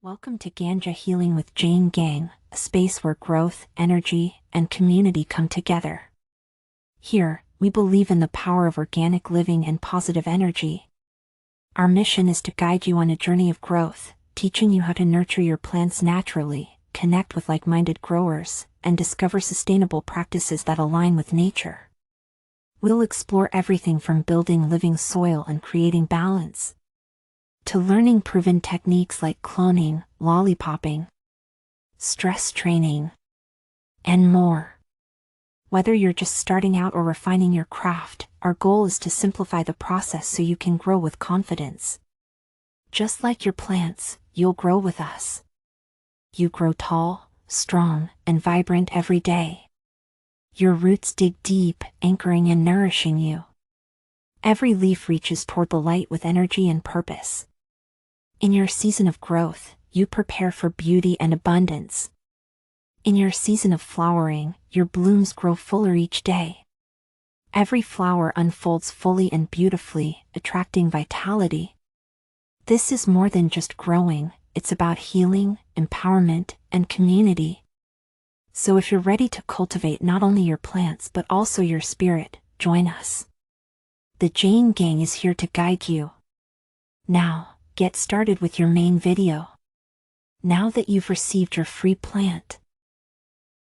Welcome to Ganja Healing with Jane Gang, a space where growth, energy, and community come together. Here, we believe in the power of organic living and positive energy. Our mission is to guide you on a journey of growth, teaching you how to nurture your plants naturally, connect with like-minded growers, and discover sustainable practices that align with nature. We'll explore everything from building living soil and creating balance, to learning proven techniques like cloning, lollipopping, stress training, and more. Whether you're just starting out or refining your craft, our goal is to simplify the process so you can grow with confidence. Just like your plants, you'll grow with us. You grow tall, strong, and vibrant every day. Your roots dig deep, anchoring and nourishing you. Every leaf reaches toward the light with energy and purpose. In your season of growth, you prepare for beauty and abundance. In your season of flowering, your blooms grow fuller each day. Every flower unfolds fully and beautifully, attracting vitality. This is more than just growing, it's about healing, empowerment, and community. So if you're ready to cultivate not only your plants but also your spirit, join us. The Jane Gang is here to guide you. Now, get started with your main video. Now that you've received your free plant,